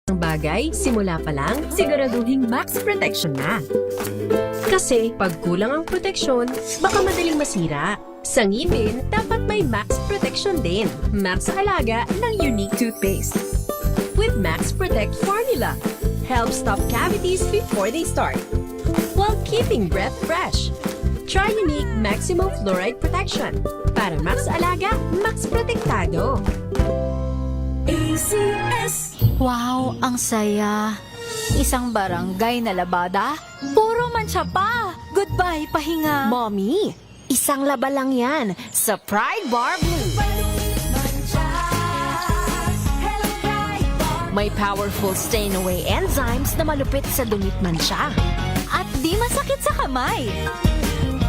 Ang bagay, simula pa lang, siguraduhing max protection na. Kasi pag kulang ang proteksyon, baka madaling masira. Sa ngipin, dapat may max protection din. Max Alaga ng Unique Toothpaste. With Max Protect Formula, helps stop cavities before they start, while keeping breath fresh. Try Unique Maximum Fluoride Protection. Para Max Alaga, Max Protektado. ACS. Wow, ang saya. Isang barangay na labada, puro mancha pa. Goodbye, pahinga. Mommy, isang laba lang yan sa Pride Bar Blue. May powerful stain-away enzymes na malupit sa dumit mancha. At di masakit sa kamay.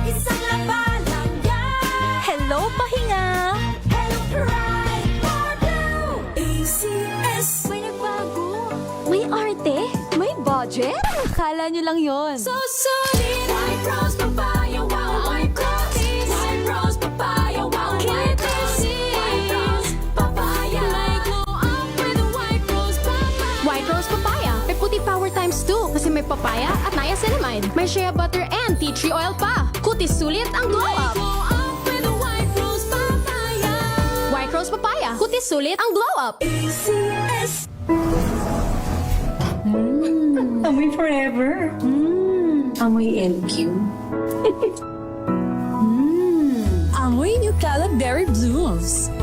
Isang laba lang yan. Hello, pahinga. Hello, Pride Bar Blue. ACS. May nagbago. May arte. May budget. Akala nyo lang yon. So solid. White Rose Papaya, wow, white rose. White Rose Papaya, wow, white rose. White Rose Papaya. May glow up with White Rose Papaya. White Rose Papaya. May puti power times 2 kasi may papaya at niacinamide. May shea butter and tea tree oil pa. Kutis sulit ang glow May up. glow up with White Rose Papaya. White Rose Papaya. Kutis sulit ang glow up. ACS. Amoy forever. Amoy LQ. Amoy New Cala Berry Blooms.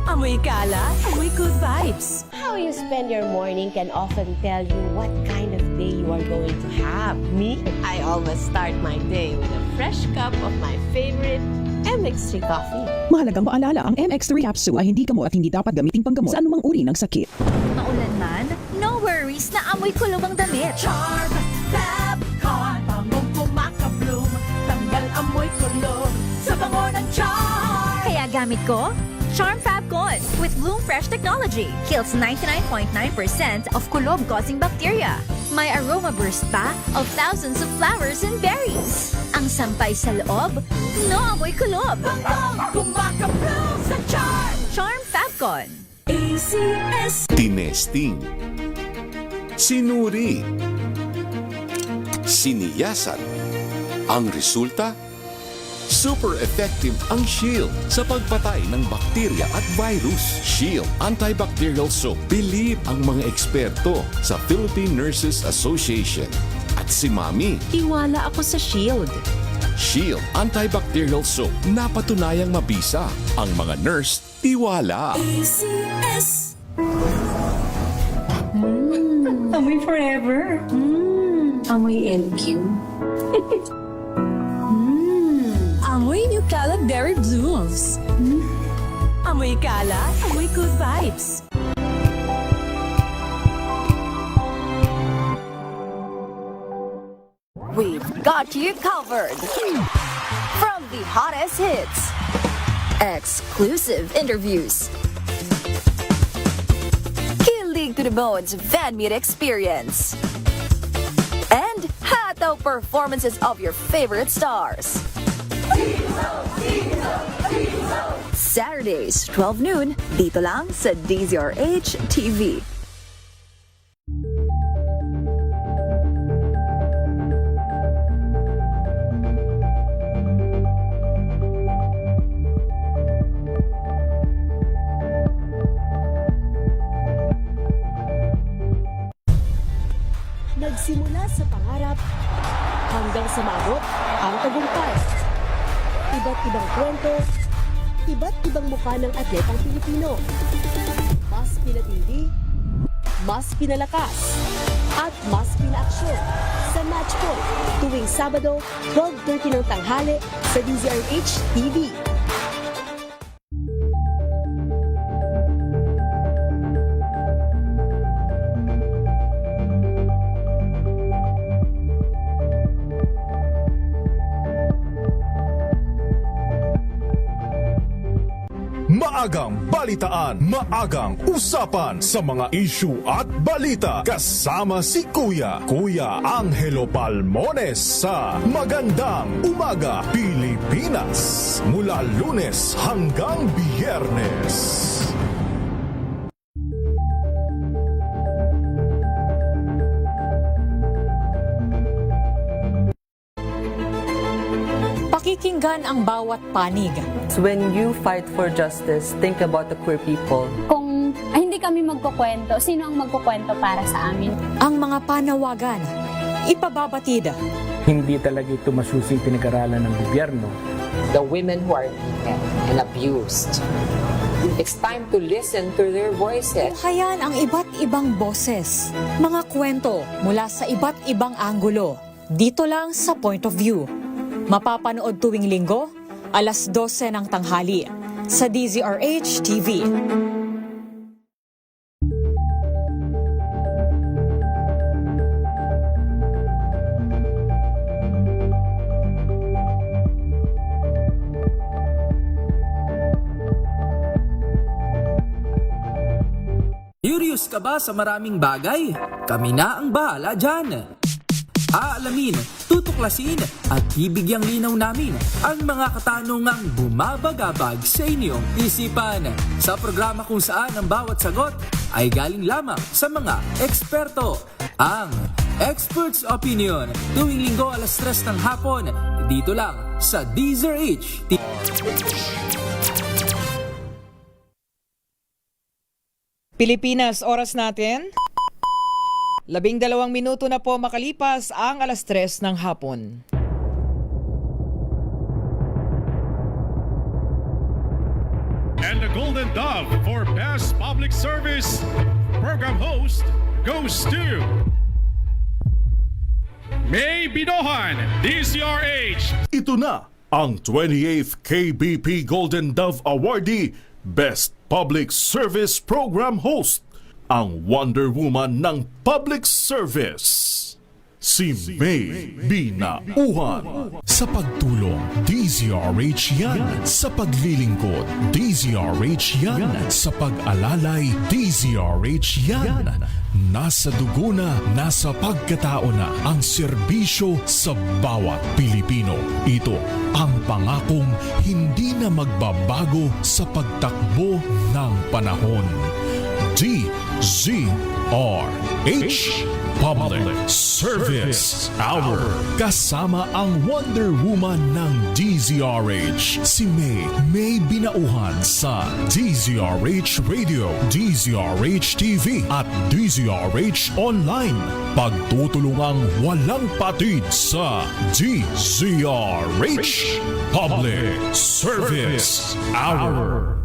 Amoy Cala, amoy good vibes. How you spend your morning can often tell you what kind of day you are going to have. Me, I always start my day with a fresh cup of my favorite MX3 coffee. Mahalagang paalala, ang MX3 capsule ay hindi gamot at hindi dapat gamiting panggamot sa anumang uri ng sakit. Maulan man, no worries na amoy kulog ang damit. Charm, Fab, Con, bangong kumaka-bloom. Tanggal amoy kulog sa bango ng charm. Kaya gamit ko, Charm Fab Con with Bloom Fresh Technology. Kills 99.9% of kulob-causing bacteria. May aroma burst pa of thousands of flowers and berries. Ang sampay sa loob, no amoy kulob. Bangong kumaka-bloom sa charm. Charm Fab Con. ACS. Tinesting, sinuri, siniyasan. Ang resulta, super effective ang Shield sa pagpatay ng bakterya at virus. Shield Antibacterial Soap. Believe ang mga eksperto sa Philippine Nurses Association. At si Mami, tiwala ako sa Shield. Shield Antibacterial Soap. Napatunayang mabisa. Ang mga nurse, tiwala. ACS. Amoy forever. Amoy LQ. Amoy New Cala Berry Blooms. Amoy Cala, amoy good vibes. We've got you covered. From the hottest hits, exclusive interviews, kilig to the bones fan meet experience, and hataw performances of your favorite stars. Saturdays, 12 noon, dito lang sa DZRH TV. Nagsimula sa pangarap hanggang sa maabot ang tagumpay. Iba't ibang kwento, iba't ibang mukha ng atletang Pilipino. Mas pinatindi, mas pinalakas, at mas pinaaksyon sa Match Point tuwing Sabado, 12:30 ng tanghali sa DZRH TV. Maagang balitaan, maagang usapan sa mga issue at balita. Kasama si Kuya Angelo Palmones sa Magandang Umaga Pilipinas. Mula Lunes hanggang Biyernes. Pakinggan ang bawat panig. When you fight for justice, think about the queer people. Kung hindi kami magkukwento, sino ang magkukwento para sa amin? Ang mga panawagan, ipababatid. Hindi talaga ito masusing pinag-aralan ng gobyerno. The women who are beaten and abused. It's time to listen to their voices. Tunghayan ang iba't ibang boses, mga kwento mula sa iba't ibang anggulo. Dito lang sa Point of View. Mapapanood tuwing linggo, alas 12 ng tanghali sa DZRH TV. Curious ka ba sa maraming bagay? Kami na ang bahala dyan. Aalamin, tutuklasin at bibigyang linaw namin ang mga katanungang bumabagabag sa inyong isipan. Sa programa kung saan ang bawat sagot ay galing lamang sa mga eksperto. Ang Expert's Opinion, tuwing linggo alas 3 ng hapon, dito lang sa DZRH. Pilipinas, oras natin. 12 minuto na po makalipas ang alas 3 ng hapon. And the Golden Dove for Best Public Service Program Host goes to May Binohan, DZRH. Ito na ang 28th KBP Golden Dove Awardee Best Public Service Program Host, ang Wonder Woman ng Public Service, si May Binauhan. Sa pagtulong, DZRH yan. Sa paglilingkod, DZRH yan. Sa pag-alalay, DZRH yan. Nasa dugo na, nasa pagkatao na ang serbisyo sa bawat Pilipino. Ito ang pangakong hindi na magbabago sa pagtakbo ng panahon. DZRH Public Service Hour. Kasama ang Wonder Woman ng DZRH, si May Binauhan sa DZRH Radio, DZRH TV at DZRH Online. Pagtutulungang walang patid sa DZRH Public Service Hour.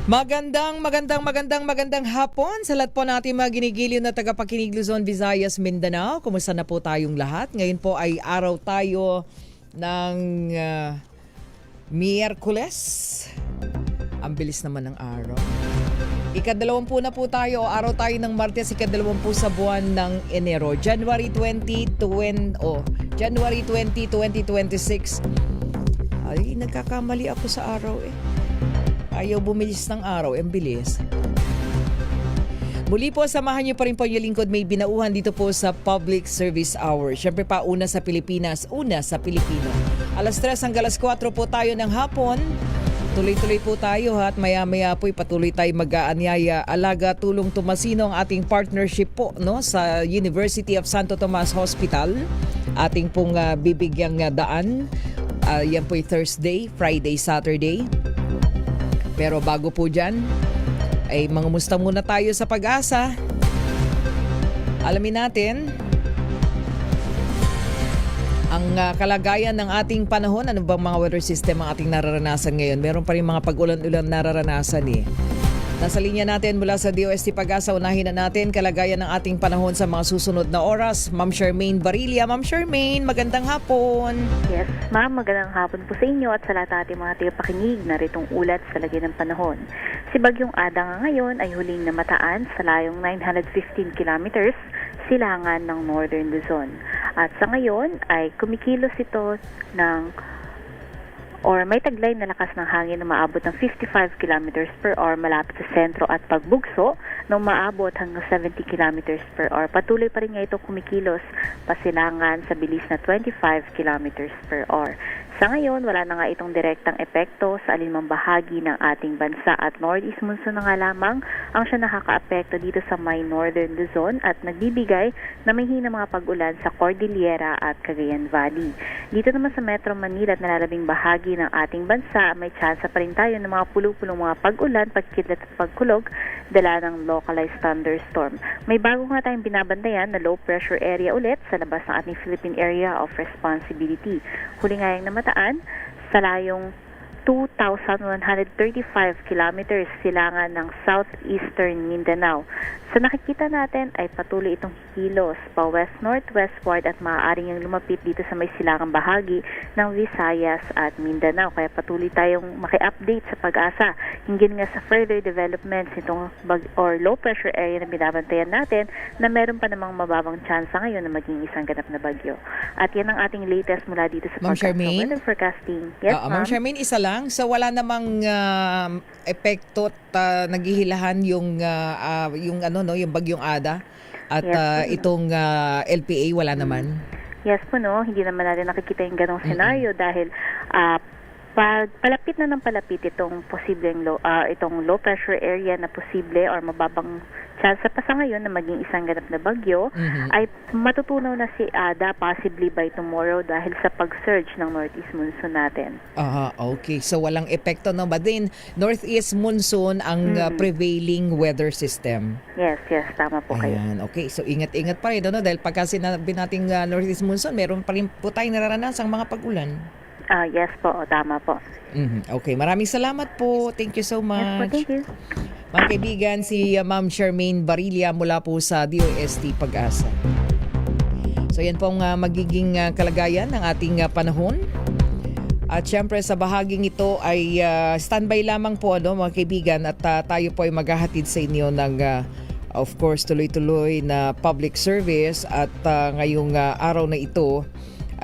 Magandang hapon sa lahat po natin mga ginigiliw na tagapakinig Luzon, Visayas, Mindanao. Kumusta na po tayong lahat? Ngayon po ay araw tayo ng Miyerkules. Ang bilis naman ng araw. Ika-20 na po tayo, araw tayo ng Martes, ika-20 sa buwan ng Enero. January 20, 2026. Ay, nagkakamali ako sa araw eh. Ayaw bumilis ng araw, ang bilis. Muli po, samahan niyo pa rin po yung lingkod May Binauhan dito po sa Public Service Hour. Siyempre pa, una sa Pilipinas, una sa Pilipino. Alas 3 hanggang alas 4 po tayo ng hapon. Tuloy-tuloy po tayo at maya-maya po patuloy tayo mag-aanyaya. Alaga Tulong Tomasino ang ating partnership po no, sa University of Santo Tomas Hospital. Ating pong bibigyang daan. Yan po Thursday, Friday, Saturday. Pero bago po dyan, ay mangamusta muna tayo sa Pag-asa. Alamin natin ang kalagayan ng ating panahon. Ano bang mga weather system ang ating nararanasan ngayon? Meron pa rin mga pag-ulan-ulan nararanasan eh. Nasa linya natin mula sa DOST Pag-asa, unahin na natin kalagayan ng ating panahon sa mga susunod na oras. Ma'am Charmaine Barilla. Ma'am Charmaine, magandang hapon. Yes, ma'am, magandang hapon po sa inyo at sa lahat ating mga tagapakinig na ritong ulat sa lagay ng panahon. Si Bagyong Ada nga ngayon ay huling namataan sa layong 915 kilometers silangan ng Northern Luzon. At sa ngayon ay kumikilos ito ng or may taglay na lakas ng hangin na maabot ng 55 kilometers per hour malapit sa sentro at pagbugso na maabot hanggang 70 kilometers per hour. Patuloy pa rin nga ito kumikilos pasilangan sa bilis na 25 kilometers per hour. Sa ngayon, wala na nga itong direktang epekto sa alinmang bahagi ng ating bansa at northeast monsoon na nga lamang ang siya nakakaapekto dito sa may northern Luzon at nagbibigay na may hinang mga pag-ulan sa Cordillera at Cagayan Valley. Dito naman sa Metro Manila at nalalabing bahagi ng ating bansa, may tsansa pa rin tayo ng mga pulupulong mga pag-ulan, pagkidlat at pagkulog dala ng localized thunderstorm. May bago nga tayong binabantayan na low pressure area ulit sa labas ng ating Philippine Area of Responsibility. Huli nga yung namataan sa layong 2,135 kilometers silangan ng southeastern Mindanao. Sa nakikita natin ay patuloy itong kilos pa west-northwestward at maaaring yung lumapit dito sa may silangang bahagi ng Visayas at Mindanao. Kaya patuloy tayong maki-update sa pag-asa hinggil nga sa further developments nitong low pressure area na binabantayan natin na meron pa namang mababang tsansa ngayon na maging isang ganap na bagyo. At yan ang ating latest mula dito sa weather forecasting. Yes, Ma'am Charmaine, isa lang. So wala namang epekto at naghihilahan yung yung bagyong Ada at itong LPA wala naman. Yes po, no, hindi naman natin nakikita yung ganong senaryo dahil pag palapit na ng palapit itong posibleng itong low pressure area na posible or mababang chance pa sa ngayon na maging isang ganap na bagyo ay matutunaw na si Ada possibly by tomorrow dahil sa pag-surge ng northeast monsoon natin. Okay. So walang epekto no, but then northeast monsoon ang prevailing weather system. Yes, tama po kayo. Ayan, okay. So ingat-ingat pa rin no, dahil pagka sinabi nating northeast monsoon, meron pa rin po tayong nararanasang mga pag-ulan. Yes po, tama po. Okay, maraming salamat po. Thank you so much. Yes po, thank you. Mga kaibigan, si Ma'am Charmaine Barilla mula po sa DOST Pag-asa. So yan po ang magiging kalagayan ng ating panahon. At syempre sa bahaging ito ay standby lamang po mga kaibigan at tayo po ay maghahatid sa inyo ng of course tuloy-tuloy na public service at ngayong araw na ito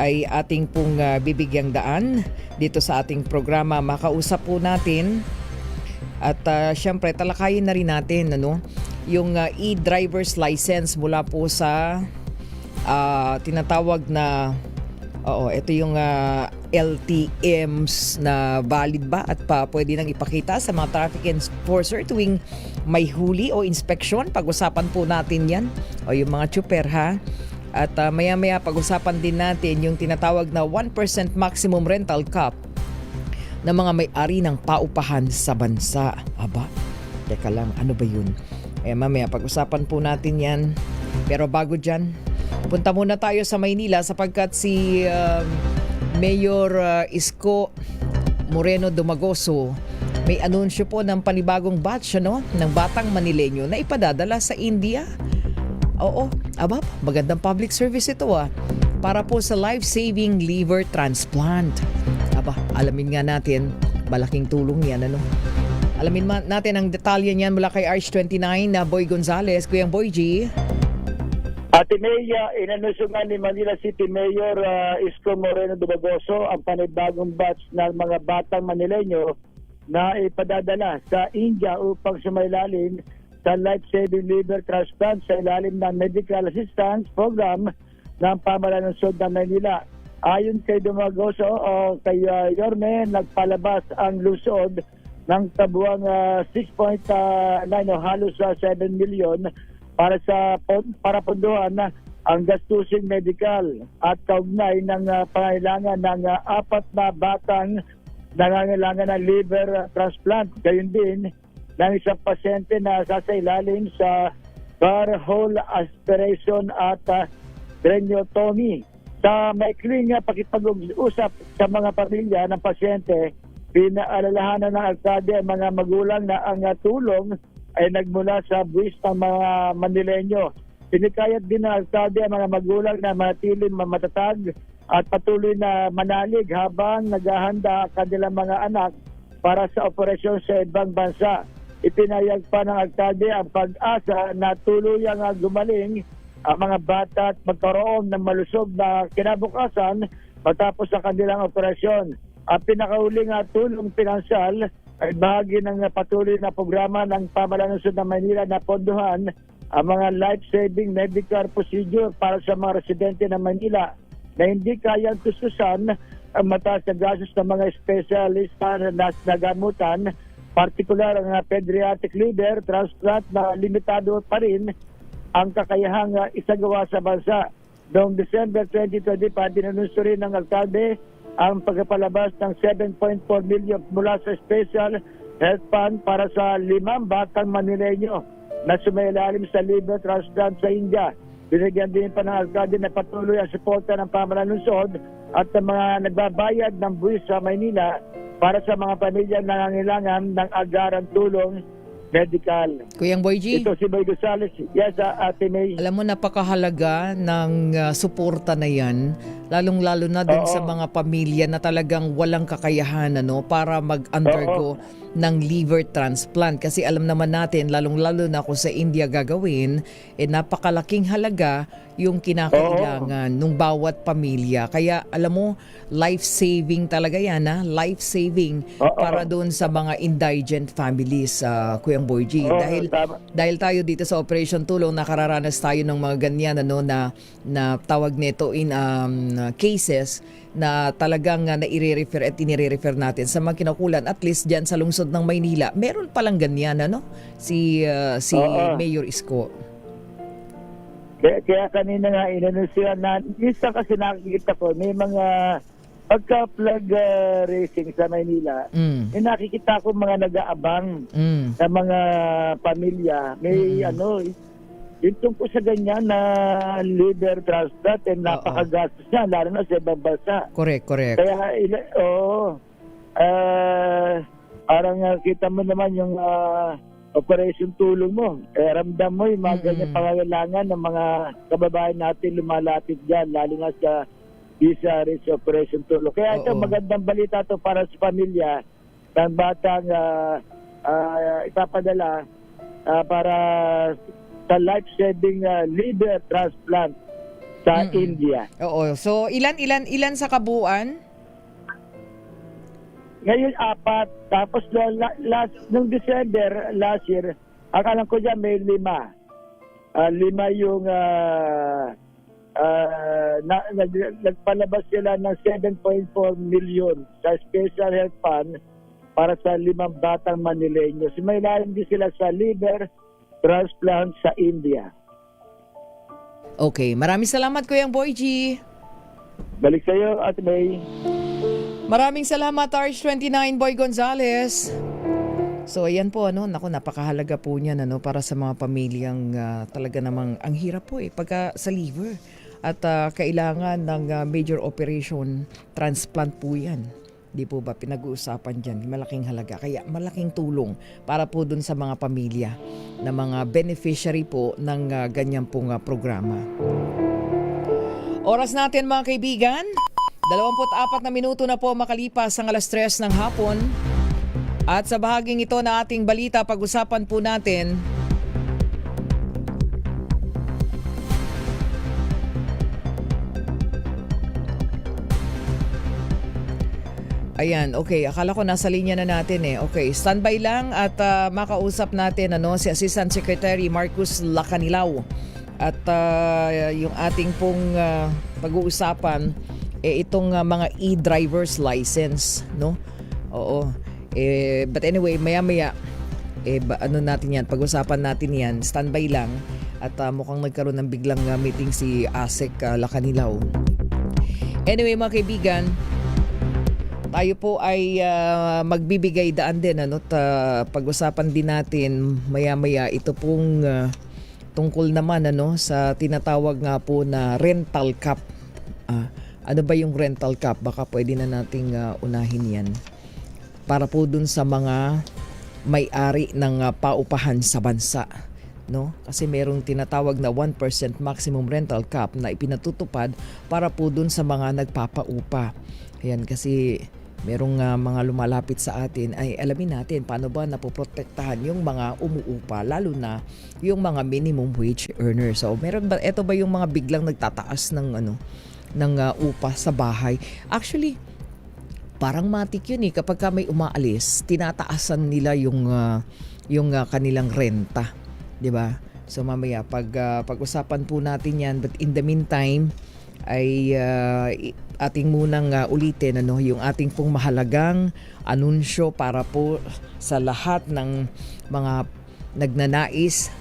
ay ating pong bibigyang daan dito sa ating programa. Makausap po natin at syempre talakayin na rin natin yung e-driver's license mula po sa tinatawag na ito yung LTMs na valid ba at pwede nang ipakita sa mga traffic enforcer tuwing may huli o inspection. Pag-usapan po natin yan yung mga tsuper ha. At maya-maya pag-usapan din natin yung tinatawag na 1% maximum rental cap ng mga may-ari ng paupahan sa bansa. Aba, teka lang, ano ba yun? Mamaya pag-usapan po natin yan. Pero bago dyan, punta muna tayo sa Maynila sapagkat si Mayor Isko Moreno Dumagoso may anunsyo po ng panibagong batch ng batang Manileño na ipadadala sa India. Magandang public service ito para po sa life-saving liver transplant. Alamin nga natin, malaking tulong yan Alamin natin ang detalye niyan mula kay RH29 na Boy Gonzales. Kuyang Boy G. Ate Maya, inanunsyo nga ni Manila City Mayor Isko Moreno Dumagoso ang panibagong batch ng mga batang Manileño na ipadadala sa India upang sumailalim sa life-saving liver transplant sa ilalim ng Medical Assistance Program ng pamahalaan ng Lungsod ng Maynila. Ayon kay Dumagoso kay Yorme, nagpalabas ang lungsod ng tabuang 6.9 halos 7 million para punduhan ang gastusing medical at kaugnay ng pangailangan ng 4 na batang nangangailangan ng liver transplant. Gayon din ng isang pasyente na sasailalim sa bar-hole aspiration at craniotomy. Sa maikling pakipag-usap sa mga pamilya ng pasyente, pinaalalahanan ng alkalde ang mga magulang na ang tulong ay nagmula sa buwis ng mga Manileño. Sinikayat din ng alkalde ang mga magulang na manatiling matatag at patuloy na manalig habang naghahanda ang kanilang mga anak para sa operasyon sa ibang bansa. Ipinayag pa ng alkalde ang pag-asa na tuluyang gumaling ang mga bata at magkaroon ng malusog na kinabukasan matapos ang kanilang operasyon. Ang pinakahuling tulong pinansyal ay bahagi ng patuloy na programa ng pamahalaan ng Lungsod ng Maynila na pondohan ang mga life-saving medical procedure para sa mga residente ng Maynila na hindi kayang tustusan ang mataas na gastos ng mga espesyalista na gamutan, partikular ang pediatric liver transplant na limitado pa rin ang kakayahang isagawa sa bansa. Noong December 2025, dinanunso rin ng alkalde ang pagpapalabas ng 7.4 million mula sa Special Health Fund para sa 5 batang Manileño na sumailalim sa liver transplant sa India. Binigyan din pa ng alkalde na patuloy ang suporta ng pamahalaan ng lungsod at ng mga nagbabayad ng buwis sa Maynila para sa mga pamilya na nangangailangan ng agarang tulong medical. Kuyang Boy G. Ito si Boy Gonzales. Yes, Ate May. Alam mo, napakahalaga ng suporta na yan, lalong-lalo na dun sa mga pamilya na talagang walang kakayahan para mag-undergo ng liver transplant. Kasi alam naman natin, lalong-lalo na kung sa India gagawin, napakalaking halaga yung kinakailangan ng bawat pamilya. Kaya alam mo, life-saving talaga yan, life-saving para doon sa mga indigent families, Kuyang Boy G. Dahil tayo dito sa Operation Tulong, nakararanas tayo ng mga ganyan na tawag nito in cases na talagang nai-refer at inire-refer natin sa mga kinukulan, at least dyan sa lungsod ng Maynila. Meron palang ganyan, si Mayor Isko. Kaya kanina nga inanunsyan na isa kasi nakikita ko may mga pagka-flag racing sa Maynila. Nakikita ko mga nag-aabang sa mga pamilya. May yung tungkol sa ganyan na liver transplant napakagastos niya, lalo na sa ibang bansa. Correct. Kaya parang kita mo naman yung Operation Tulong mo. Ramdam mo yung mga ganyan pangangailangan ng mga kababayan natin lumalapit dyan, lalo na sa visa rich Operation Tulong. Kaya ito magandang balita to para sa pamilya ng batang ipapadala para sa life-saving liver transplant sa India. Oo. So ilan sa kabuuan? Ngayon 4. Tapos nung December last year, akalang ko dyan may 5. 5 yung nagpalabas sila ng 7.4 million sa Special Health Fund para sa 5 batang Manileño. May lalim din sila sa liver transplant sa India. Okay. Maraming salamat, Kuyang Boy G. Balik sa iyo, Ate May. Maraming salamat, RH29 Boy Gonzales. So ayan po, naku, napakahalaga po niyan para sa mga pamilyang talaga namang ang hirap po pagka sa liver. At kailangan ng major operation transplant po yan. Di po ba pinag-uusapan dyan? Malaking halaga. Kaya malaking tulong para po dun sa mga pamilya na mga beneficiary po ng ganyan pong programa. Oras natin mga kaibigan. 24 na minuto na po makalipas ang 3:00 ng hapon. At sa bahaging ito na ating balita, pag-usapan po natin ayan, okay. Akala ko nasa linya na natin Okay, standby lang at makausap natin si Assistant Secretary Marcus Lacanilao. At yung ating pong pag-uusapan itong mga e-driver's license, Oo. But anyway, maya-maya natin yan, pag-usapan natin yan, standby lang. At mukhang nagkaroon ng biglang meeting si ASEC Lacanilao. Anyway, mga kaibigan, tayo po ay magbibigay daan din pag-usapan din natin maya-maya ito pong tungkol naman sa tinatawag nga po na rental cap. Ano ba yung rental cap? Baka pwede na nating unahin yan para po dun sa mga may-ari ng paupahan sa bansa. Kasi merong tinatawag na 1% maximum rental cap na ipinatutupad para po dun sa mga nagpapaupa. Ayan, kasi merong mga lumalapit sa atin, ay alamin natin paano ba napoprotektahan yung mga umuupa, lalo na yung mga minimum wage earners. So meron ba, eto ba yung mga biglang nagtataas ng upa sa bahay? Actually, parang matik yun kapag ka may umaalis, tinataasan nila yung kanilang renta, 'di ba? So mamaya pag-usapan po natin 'yan, but in the meantime ay ating munang ulitin yung ating pong mahalagang anunsyo para po sa lahat ng mga nagnanais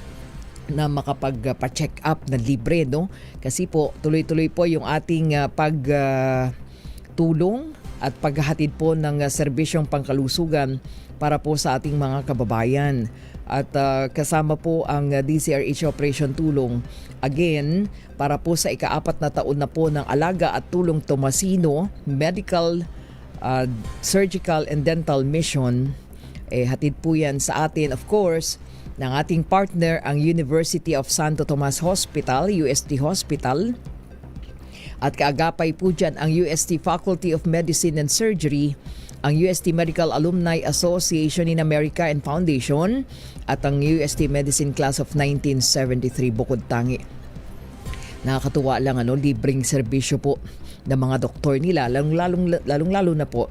na makapagpa-check up na libre, no? Kasi po tuloy-tuloy po yung ating pagtulong at paghahatid po ng serbisyong pangkalusugan para po sa ating mga kababayan. At kasama po ang DCRH Operation Tulong again para po sa ika-4 na taon na po ng Alaga at Tulong Tomasino Medical, Surgical and Dental Mission. Hatid po yan sa atin, of course, ng ating partner ang University of Santo Tomas Hospital, UST Hospital. At kaagapay po dyan ang UST Faculty of Medicine and Surgery, ang UST Medical Alumni Association in America and Foundation, at ang UST Medicine Class of 1973 bukod tangi. Nakakatuwa lang, libreng serbisyo po ng mga doktor nila, lalong-lalo na po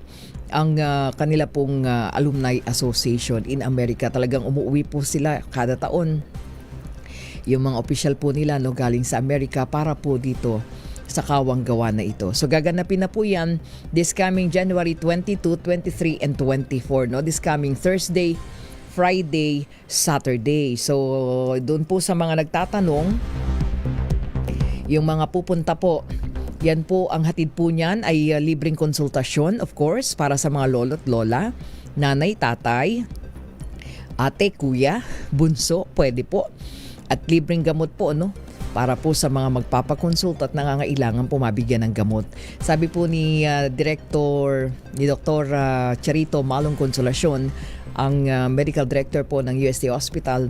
ang kanila pong Alumni Association in America. Talagang umuwi po sila kada taon. Yung mga official po nila galing sa Amerika para po dito sa kawang gawa na ito. So gaganapin na po yan this coming January 22, 23, and 24. This coming Thursday, Friday, Saturday. So doon po sa mga nagtatanong, yung mga pupunta po, yan po ang hatid po niyan ay libreng konsultasyon, of course, para sa mga lolo't lola, nanay, tatay, ate, kuya, bunso, pwede po. At libreng gamot po, para po sa mga magpapakonsulta at nangangailangan po mabigyan ng gamot. Sabi po ni Dr. Charito Malong Consolacion, ang medical director po ng UST Hospital,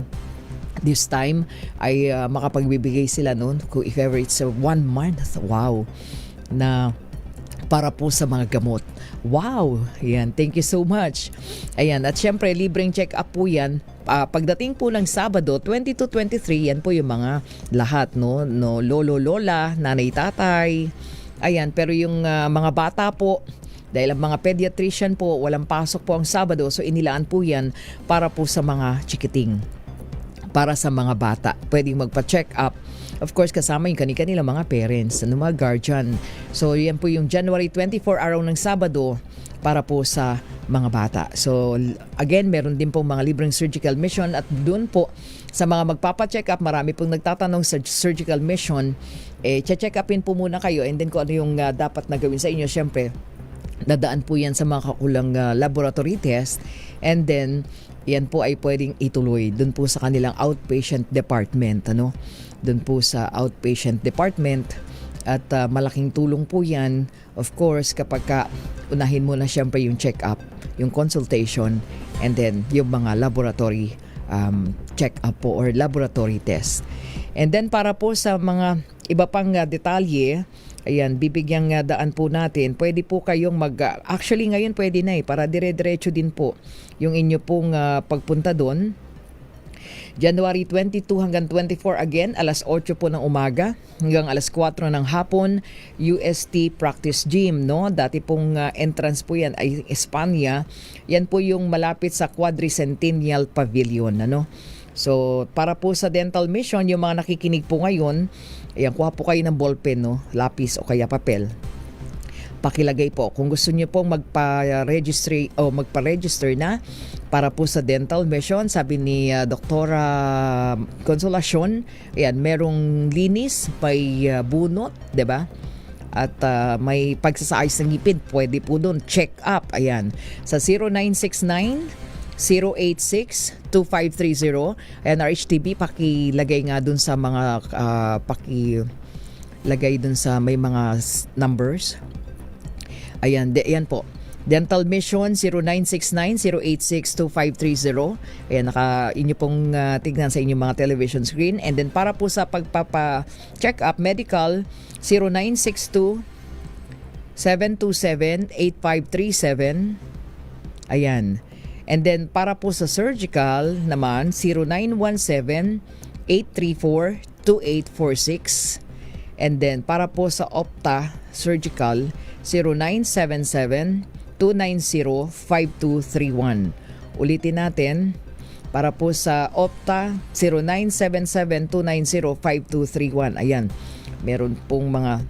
this time ay makapagbibigay sila if ever it's 1 month, wow, na para po sa mga gamot. Wow! Ayan, thank you so much. Ayan, at syempre libreng check-up po yan. Pagdating po ng Sabado, 22-23, yan po yung mga lahat, lolo, lola, nanay, tatay. Ayan, pero yung mga bata po, dahil ang mga pediatrician po, walang pasok po ang Sabado, so inilaan po yan para po sa mga chikiting, para sa mga bata. Pwedeng magpa-check up. Of course, kasama yung kanilang mga parents, mga guardian. So, yan po yung January 24, araw ng Sabado, para po sa mga bata. So, again, meron din po mga libreng surgical mission, at doon po sa mga magpapa-check up, marami pong nagtatanong sa surgical mission, check upin po muna kayo, and then kung ano yung dapat na gawin sa inyo, syempre, dadaan po yan sa mga kakulang laboratory test, and then yan po ay pwedeng ituloy doon po sa kanilang outpatient department, doon po sa outpatient department. At malaking tulong po yan, of course, kapag unahin mo na syempre yung check-up, yung consultation, and then yung mga laboratory check-up po or laboratory test. And then para po sa mga iba pang detalye, ayan, bibigyang daan po natin. Pwede po kayong actually ngayon pwede na para dire-diretso din po yung inyo pong pagpunta doon. January 22 hanggang 24 again, alas 8 po ng umaga hanggang alas 4 ng hapon, UST Practice Gym, Dati pong entrance po yan ay Espanya. Yan po yung malapit sa Quadricentennial Pavilion, So, para po sa dental mission, yung mga nakikinig po ngayon, ayan, kuha po kayo ng ballpen, lapis o kaya papel. Pakilagay po kung gusto niyo pong magpa-register na para po sa dental mission. Sabi ni Doktora Consolacion, ayan, merong linis, may bunot, 'di ba? At may pagsasaayos ng ngipin, pwede po doon. Check up, ayan, sa 0969-086-2530. Ayan, RHTB, pakilagay nga dun sa mga pakilagay dun sa may mga numbers. Ayan, ayan po. Dental Mission 0969-086-2530. Ayan, inyo pong tignan sa inyong mga television screen. And then para po sa pagpapa-check up medical, 0962-727-8537. Ayan. And then para po sa surgical naman, 0917-834-2846. And then para po sa Opta Surgical, 0977-290-5231. Ulitin natin, para po sa Opta, 0977-290-5231. Ayan, meron pong mga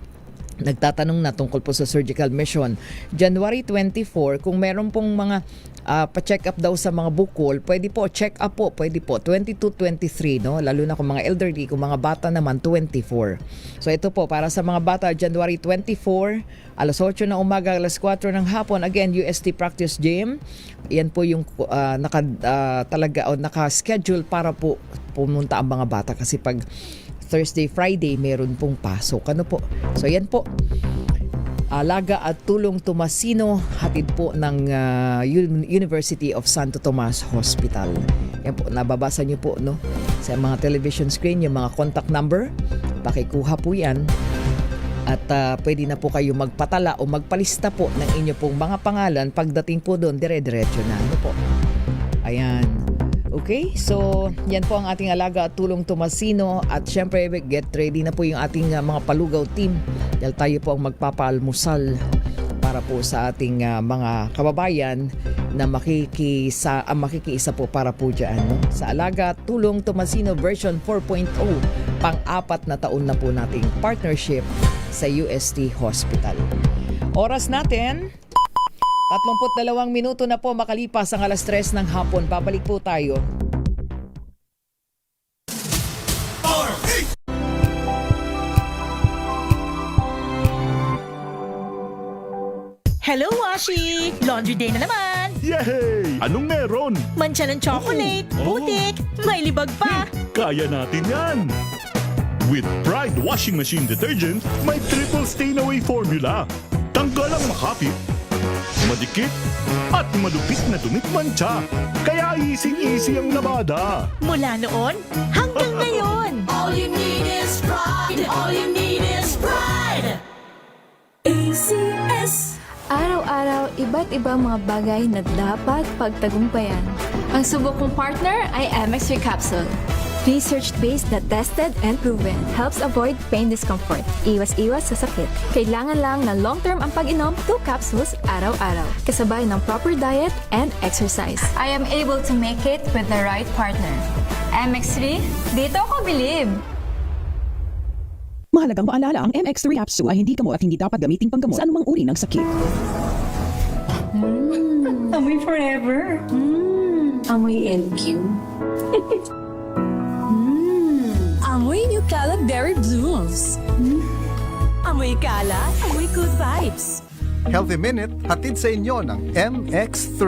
nagtatanong na tungkol po sa surgical mission. January 24, kung meron pong mga pa-check up daw sa mga bukol, pwede po, check up po, pwede po, 22-23, no? Lalo na kung mga elderly, kung mga bata naman, 24. So ito po, para sa mga bata, January 24, alas 8 ng umaga, alas 4 ng hapon, again, UST Practice Gym. Yan po yung naka-schedule para po pumunta ang mga bata kasi pag Thursday, Friday, meron pong pasok. Ano po? So yan po. Alaga at Tulong Tomasino, hatid po ng University of Santo Tomas Hospital. Yan po, nababasa niyo po, no? Sa mga television screen, yung mga contact number, pakikuha po yan. At pwede na po kayo magpatala o magpalista po ng inyo pong mga pangalan. Pagdating po doon, dire-diretso na. Ano po? Ayan. Okay, so yan po ang ating Alaga at Tulong Tomasino. At syempre, get ready na po yung ating mga palugaw team. Dahil tayo po ang magpapaalmusal para po sa ating mga kababayan na makikiisa po para po dyan. No? Sa Alaga at Tulong Tomasino version 4.0, pang-apat na taon na po nating partnership sa UST Hospital. Oras natin, 32 minuto na po makalipas ang alas 3 ng hapon. Babalik po tayo. Hello, Washi! Laundry day na naman! Yay! Anong meron? Mancha ng chocolate, putik, may libag pa! Kaya natin yan! With Pride Washing Machine Detergent, may triple stain-away formula. Tanggal ang makapit, madikit, at malupit na dumit mancha. Kaya easy-easy ang labada. Mula noon hanggang ngayon! All you need is pride. All you need is pride. ACS. Araw-araw, iba't ibang mga bagay na dapat pagtagumpayan. Ang subok kong partner ay MX3 Capsule. Research-based na tested and proven. Helps avoid pain discomfort. Iwas-iwas sa sakit. Kailangan lang na long-term ang pag-inom 2 capsules araw-araw. Kasabay ng proper diet and exercise. I am able to make it with the right partner. MX3, dito ako bilib! Mahalagang paalala, ang MX3 capsule ay hindi gamot at hindi dapat gamiting panggamot sa anumang uri ng sakit. Amoy forever. Amoy LQ. Amoy New Calab Berry Blooms. Amoy kalat, amoy good vibes. Healthy Minute, hatid sa inyo ng MX3.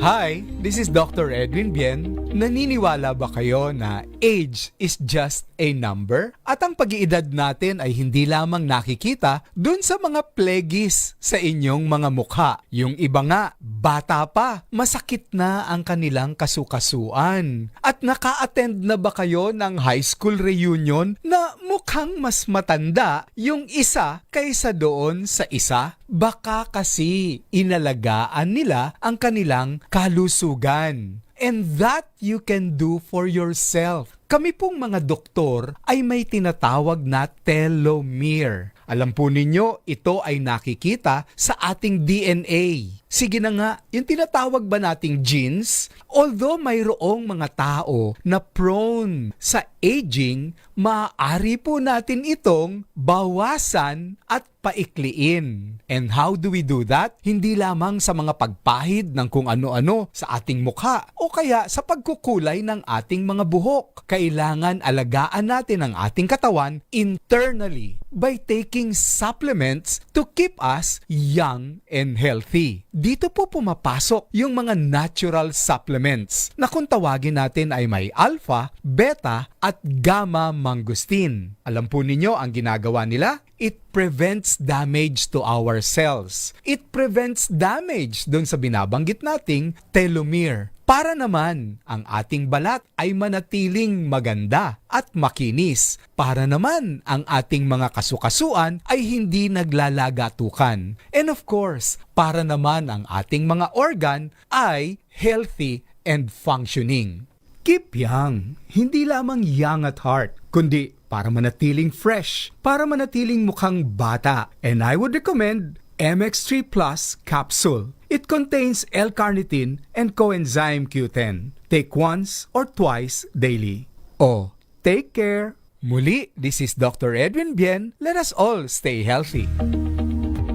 Hi, this is Dr. Edwin Bien. Naniniwala ba kayo na age is just a number? At ang pag-iedad natin ay hindi lamang nakikita dun sa mga plegis sa inyong mga mukha. Yung iba nga, bata pa, masakit na ang kanilang kasukasuan. At naka-attend na ba kayo ng high school reunion na mukhang mas matanda yung isa kaysa doon sa isa? Baka kasi inalagaan nila ang kanilang kalusugan. And that you can do for yourself. Kami pong mga doktor ay may tinatawag na telomere. Alam po ninyo, ito ay nakikita sa ating DNA. Sige na nga, yung tinatawag ba nating genes? Although mayroong mga tao na prone sa aging, maaari po natin itong bawasan at paikliin. And how do we do that? Hindi lamang sa mga pagpahid ng kung ano-ano sa ating mukha o kaya sa pagkukulay ng ating mga buhok. Kailangan alagaan natin ang ating katawan internally by taking supplements to keep us young and healthy. Dito po pumapasok yung mga natural supplements na kung tawagin natin ay may alpha, beta at gamma mangosteen. Alam po ninyo ang ginagawa nila? It prevents damage to our cells. It prevents damage doon sa binabanggit nating telomere. Para naman ang ating balat ay manatiling maganda at makinis. Para naman ang ating mga kasukasuan ay hindi naglalagatukan. And of course, para naman ang ating mga organ ay healthy and functioning. Keep young, hindi lamang young at heart, kundi para manatiling fresh, para manatiling mukhang bata. And I would recommend MX3 Plus Capsule. It contains L-carnitine and coenzyme Q10. Take once or twice daily. Oh, take care. Muli, this is Dr. Edwin Bien. Let us all stay healthy.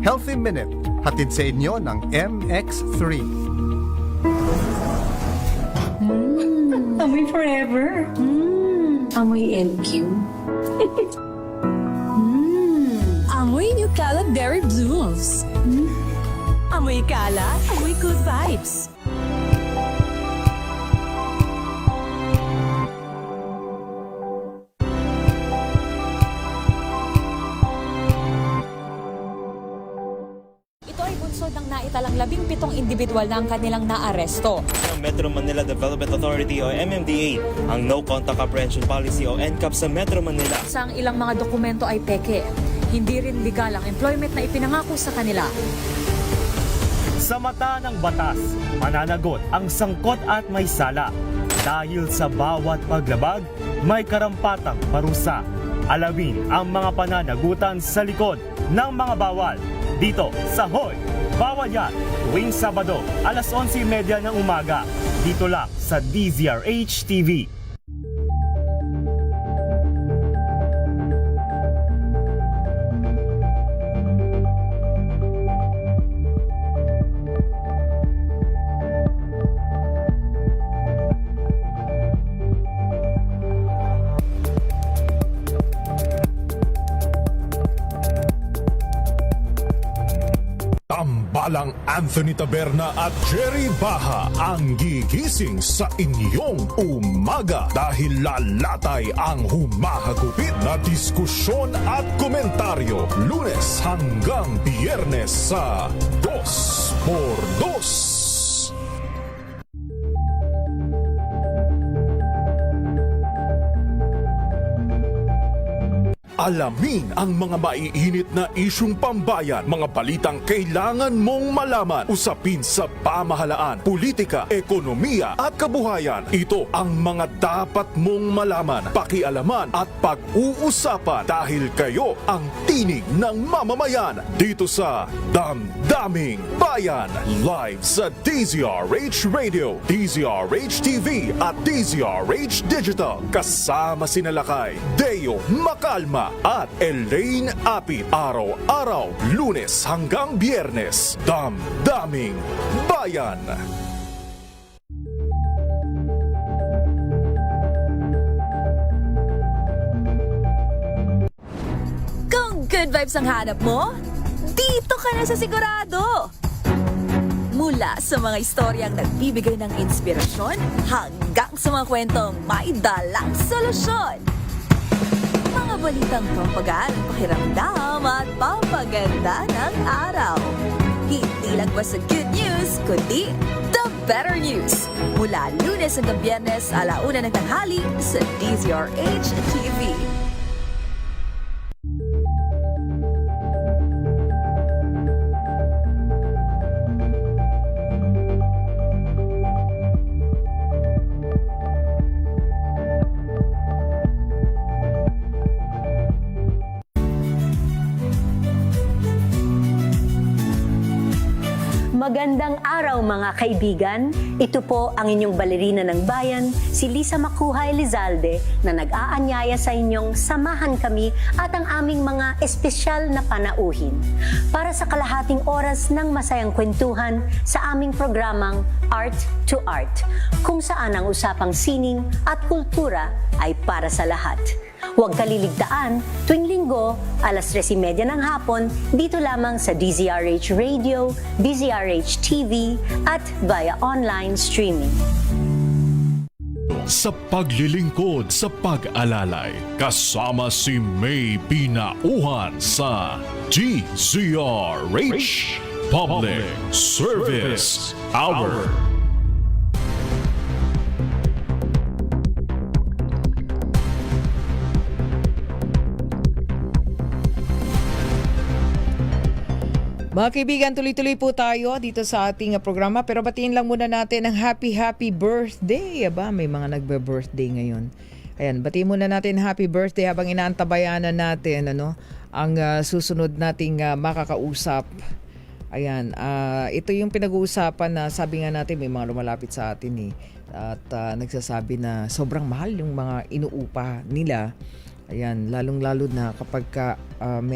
Healthy Minute, hatid sa inyo ng MX3. Amoy forever. Amoy LQ. Amoy New Kalat Berry Blooms. Amoy kalat, amoy good vibes. Ito ay bunsod ng naitalang 17 individual na ang kanilang naaresto. Ng Metro Manila Development Authority o MMDA ang No Contact Apprehension Policy o NCAP sa Metro Manila. Sa ang ilang mga dokumento ay peke. Hindi rin legal ang employment na ipinangako sa kanila. Sa mata ng batas, mananagot ang sangkot at may sala. Dahil sa bawat paglabag, may karampatang parusa. Alamin ang mga pananagutan sa likod ng mga bawal. Dito sa Hoy! Bawal Yan! Tuwing Sabado, alas 11:30 ng umaga. Dito lang sa DZRH TV. Tambalang Anthony Taberna at Jerry Baha ang gigising sa inyong umaga dahil lalatay ang humahagupit na diskusyon at komentaryo Lunes hanggang Biyernes sa 2x2. Alamin ang mga maiinit na isyung pambayan, mga balitang kailangan mong malaman, usapin sa pamahalaan, politika, ekonomiya at kabuhayan. Ito ang mga dapat mong malaman, pakialaman at pag-uusapan dahil kayo ang tinig ng mamamayan dito sa Damdaming Bayan. Live sa DZRH Radio, DZRH TV at DZRH Digital. Kasama sina Lakay, Deo Macalma at Elaine Apit. Araw-araw, Lunes hanggang Biyernes. Damdaming Bayan. Kung good vibes ang hanap mo, dito ka na sa sigurado! Mula sa mga istoryang nagbibigay ng inspirasyon hanggang sa mga kwentong may dalang solusyon. Mga balitang pampagaan, pakiramdam at pampaganda ng araw. Hindi lang basta good news, kundi the better news. Mula Lunes hanggang Biyernes, 1:00 ng tanghali sa DZRH TV. Magandang araw mga kaibigan. Ito po ang inyong balerina ng bayan, si Lisa Macuja Elizalde na nag-aanyaya sa inyong samahan kami at ang aming mga espesyal na panauhin para sa kalahating oras ng masayang kwentuhan sa aming programang Art to Art, kung saan ang usapang sining at kultura ay para sa lahat. Huwag kaliligtaan, tuwing linggo, alas 3:30 ng hapon, dito lamang sa DZRH Radio, DZRH TV, at via online streaming. Sa paglilingkod sa pag-alalay, kasama si May Pinauhan sa DZRH Public Service Hour. Mga kaibigan, tuloy-tuloy po tayo dito sa ating programa, pero batiin lang muna natin ang happy birthday. Aba, may mga nagbe-birthday ngayon. Ayan, batiin muna natin happy birthday habang inaantabayanan natin ang susunod nating makakausap Ayan, ito yung pinag-uusapan na sabi nga natin may mga lumalapit sa atin at nagsasabi na sobrang mahal yung mga inuupa nila. Ayan, lalong-lalo na kapag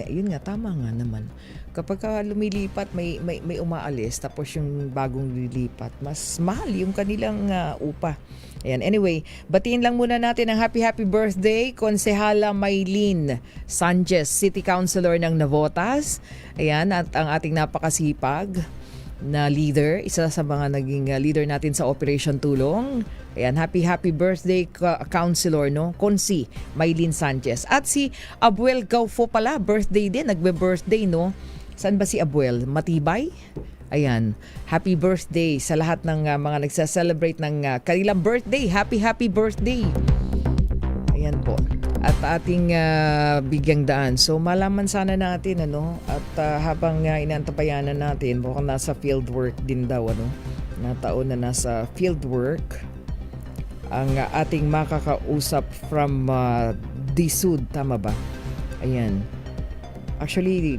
yun nga, tama nga naman. Kapag lumilipat, may umaalis, tapos yung bagong lilipat, mas mahal yung kanilang upa. Ayan, anyway, batiin lang muna natin ang happy birthday, Konsehala Maylene Sanchez, City Councilor ng Navotas. Ayan, at ang ating napakasipag na leader, isa sa mga naging leader natin sa Operation Tulong. Ayan, happy birthday Councilor, no? Konsi Maylene Sanchez. At si Abuel Gaufo pala, birthday din, nagbe-birthday, no? Saan ba si Abuel? Matibay? Ayan, happy birthday sa lahat ng mga nagsa-celebrate ng kanilang birthday. Happy birthday. Ayan po. At ating bigyang daan. So malaman sana natin at habang inantabayanan natin, mukhang nasa field work din daw na taon na nasa field work ang ating makakausap from DSUD, tama ba? Ayan. Actually,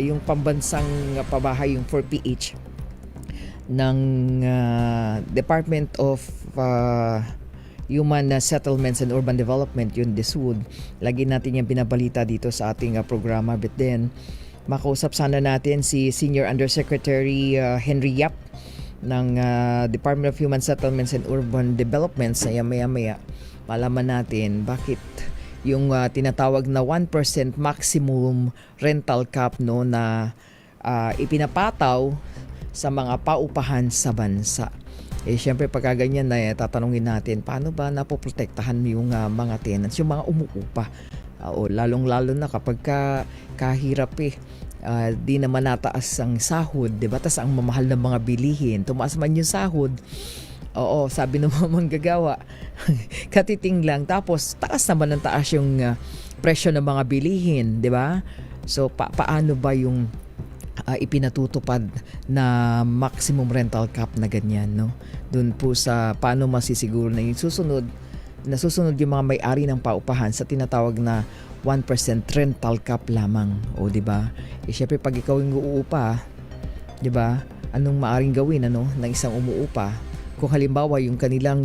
yung pambansang pabahay, yung 4PH ng Department of Human Settlements and Urban Development, yun DSUD. Lagi natin yung binabalita dito sa ating programa. But then, makausap sana natin si Senior Undersecretary Henry Yap ng Department of Human Settlements and Urban Development. Sa maya-maya, malaman natin bakit yung tinatawag na 1% maximum rental cap na ipinapataw sa mga paupahan sa bansa. Siyempre pagka ganyan na tatanungin natin, paano ba napoprotektahan yung mga tenants, yung mga umuupa? Lalong-lalo na kapag kahirap di naman nataas ang sahod, diba? Tas ang mamahal ng mga bilihin, tumaas man yung sahod, oo, sabi ng mga manggagawa, katiting lang. Tapos, taas naman ng taas yung presyo ng mga bilihin, di ba? So, paano ba yung ipinatutupad na maximum rental cap na ganyan, no? Doon po sa paano masisiguro na yung susunod yung mga may-ari ng paupahan sa tinatawag na 1% rental cap lamang, o di ba? Syempre, pag ikaw yung uupa, di ba? Anong maaring gawin, ng isang umuupa? Kung halimbawa yung kanilang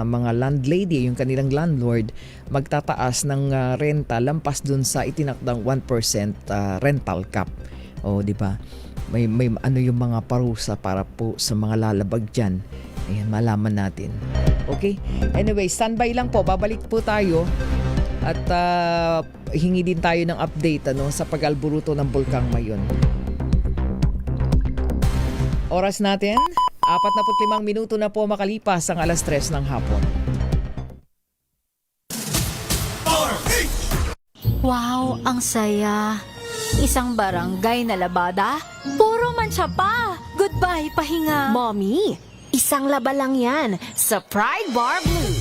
mga landlady, yung kanilang landlord magtataas ng renta lampas dun sa itinakdang 1% rental cap. O di ba? May yung mga parusa para po sa mga lalabag diyan. Ayan, malaman natin. Okay? Anyway, standby lang po. Babalik po tayo at hingi din tayo ng update sa pag-alburuto ng Bulkang Mayon. Oras natin 45 minuto na po makalipas ang 3:00 ng hapon. Wow, ang saya. Isang barangay na labada, puro mancha pa. Goodbye, pahinga. Mommy, isang laba lang yan sa Pride Bar Blue.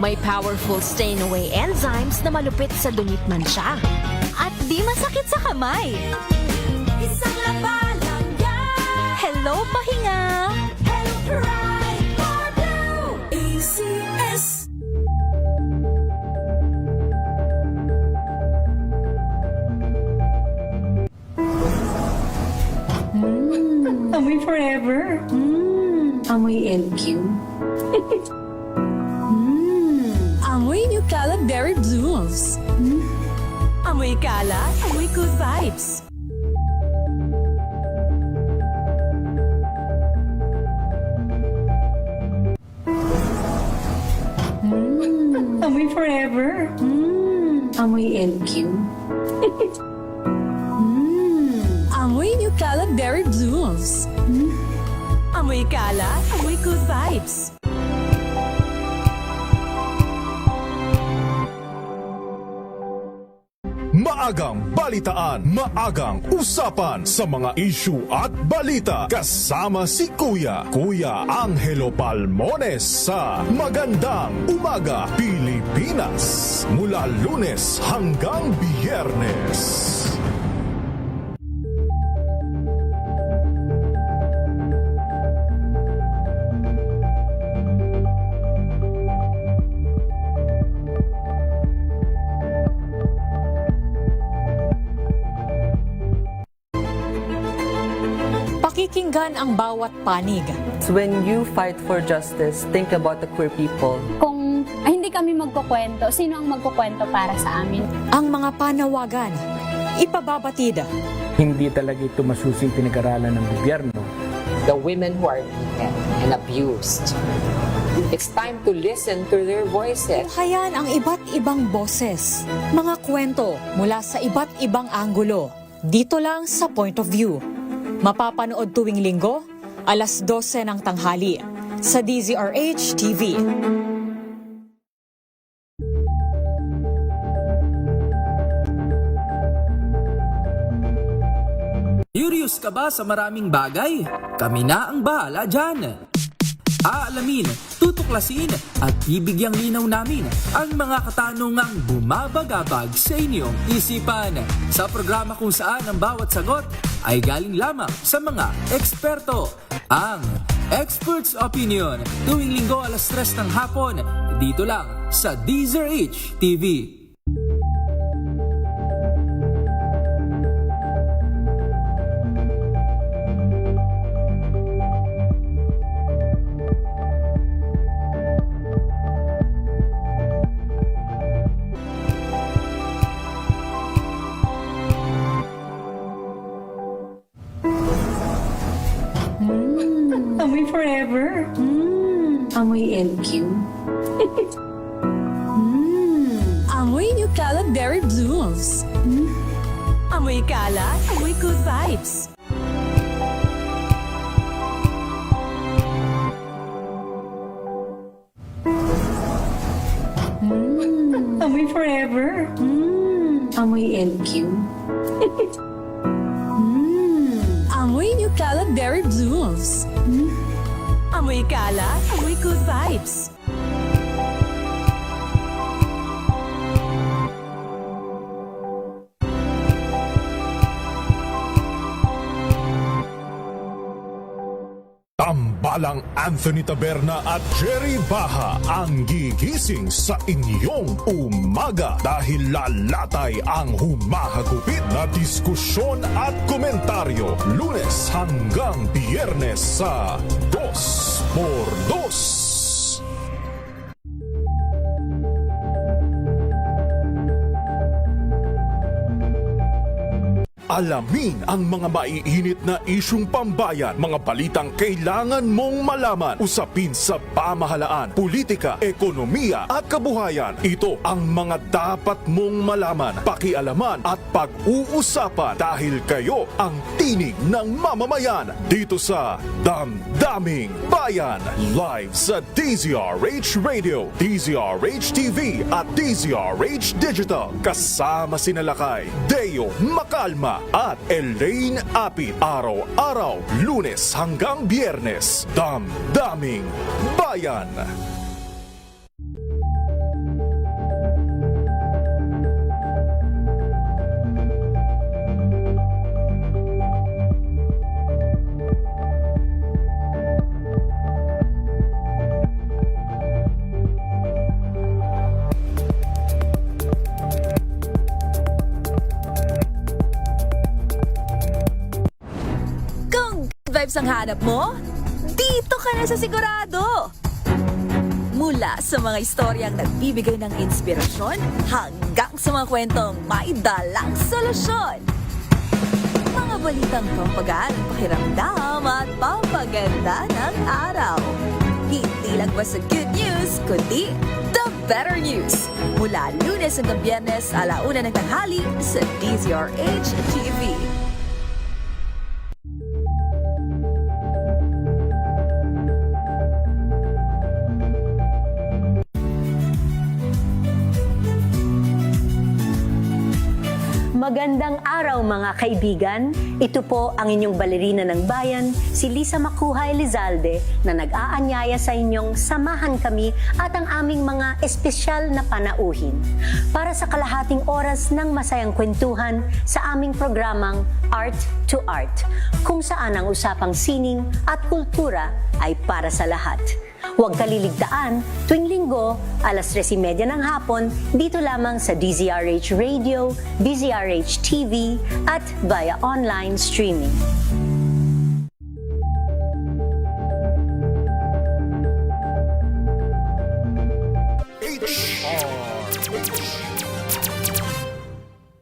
May powerful stain-away enzymes na malupit sa dungit mancha. At di masakit sa kamay. Isang laba lang yan. Hello, pahinga. Hello, Pride Bar Blue. ACS. Amoy forever. Amoy LQ. Amoy New Cala Berry Blooms. Amoy Cala, amoy good vibes. Amoy forever. Amoy LQ. Amoy New Cala Berry Blooms. Amoy Cala, amoy good vibes. Maagang balitaan, maagang usapan sa mga issue at balita. Kasama si Kuya Angelo Palmones sa Magandang Umaga Pilipinas. Mula Lunes hanggang Biyernes. Pakikinggan ang bawat panig. When you fight for justice, think about the queer people. Kung hindi kami magkukwento, sino ang magkukwento para sa amin? Ang mga panawagan, ipababatid. Hindi talaga ito masusing pinag-aralan ng gobyerno. The women who are beaten and abused. It's time to listen to their voices. Tunghayan ang iba't ibang boses, mga kwento mula sa iba't ibang anggulo. Dito lang sa Point of View. Mapapanood tuwing linggo, alas 12 ng tanghali sa DZRH TV. Curious ka ba sa maraming bagay? Kami na ang bahala dyan. Aalamin, tutuklasin at ibigyang linaw namin ang mga katanungang bumabagabag sa inyong isipan. Sa programa kung saan ang bawat sagot ay galing lamang sa mga eksperto. Ang Expert's Opinion, tuwing linggo alas 3 ng hapon, dito lang sa DZRH TV. Amoy forever. Amoy LQ. Amoy New Cala Berry Blooms. Amoy Cala, amoy good vibes. Amoy forever. Amoy LQ. Amoy New Cala Berry Blooms. Amoy Cala, amoy good vibes. Tambalang Anthony Taberna at Jerry Baha ang gigising sa inyong umaga dahil lalatay ang humahagupit na diskusyon at komentaryo Lunes hanggang Biyernes sa 2x2. Alamin ang mga maiinit na isyung pambayan, mga balitang kailangan mong malaman, usapin sa pamahalaan, politika, ekonomiya at kabuhayan. Ito ang mga dapat mong malaman, pakialaman at pag-uusapan dahil kayo ang tinig ng mamamayan dito sa Damdaming Bayan. Live sa DZRH Radio, DZRH TV at DZRH Digital. Kasama sina Lakay, Deo Macalma at Elaine Apit. Araw-araw, Lunes hanggang Biyernes. Damdaming Bayan. Vibes ang hanap mo? Dito ka na sa sigurado! Mula sa mga istoryang nagbibigay ng inspirasyon hanggang sa mga kwentong may dalang solusyon. Mga balitang pampagaan ang pakiramdam at pampaganda ng araw. Hindi lang ba sa good news, kundi the better news. Mula Lunes hanggang Biyernes, 1:00 ng tanghali sa DZRH TV. Magandang araw mga kaibigan. Ito po ang inyong balerina ng bayan, si Lisa Macuja Elizalde, na nag-aanyaya sa inyong samahan kami at ang aming mga espesyal na panauhin para sa kalahating oras ng masayang kwentuhan sa aming programang Art to Art, kung saan ang usapang sining at kultura ay para sa lahat. Huwag kaliligtaan, tuwing linggo, 3:30 ng hapon, dito lamang sa DZRH Radio, DZRH TV, at via online streaming.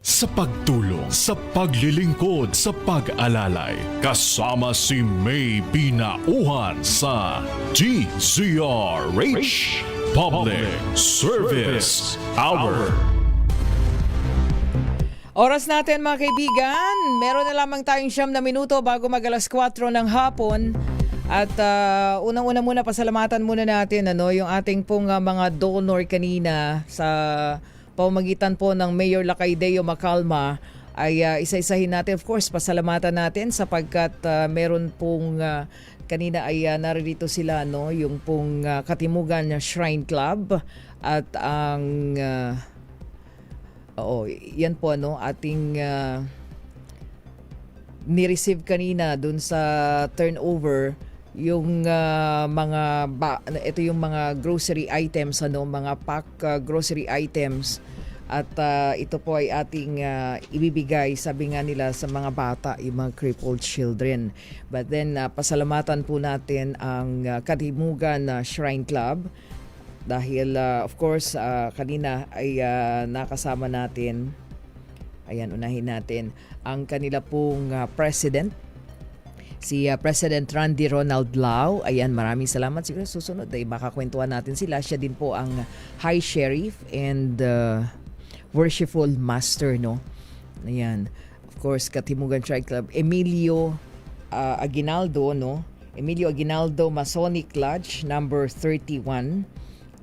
Sa pagtulong, sa paglilingkod, sa pag-alalay, kasama si May Binauhan sa DZRH Public Service Hour. Oras natin mga kaibigan, meron na lamang tayong 9 na minuto bago mag alas 4 ng hapon. At unang-una muna, pasalamatan muna natin yung ating pong mga donor kanina sa pamamagitan po ng Mayor Lacaideo Macalma. Ay isa-isahin natin, of course, pasalamatan natin sapagkat meron pong kanina ay naririto sila, yung pong Katimugan Shrine Club at ang yan po ating ni-receive kanina dun sa turnover yung ito yung mga grocery items, mga pack grocery items, at ito po ay ating ibibigay, sabi nga nila, sa mga bata, yung mga crippled children. But then pasalamatan po natin ang Katimugan Shrine Club dahil of course kanina ay nakasama natin, ayan, unahin natin ang kanila pong president, si President Randy Ronald Lau. Ayan, maraming salamat. Siguro susunod ay makakwentuhan natin sila. Siya din po ang High Sheriff and Worshipful Master, Ayan. Of course, Katimugan Shrine Club, Emilio Aguinaldo, Emilio Aguinaldo Masonic Lodge number 31.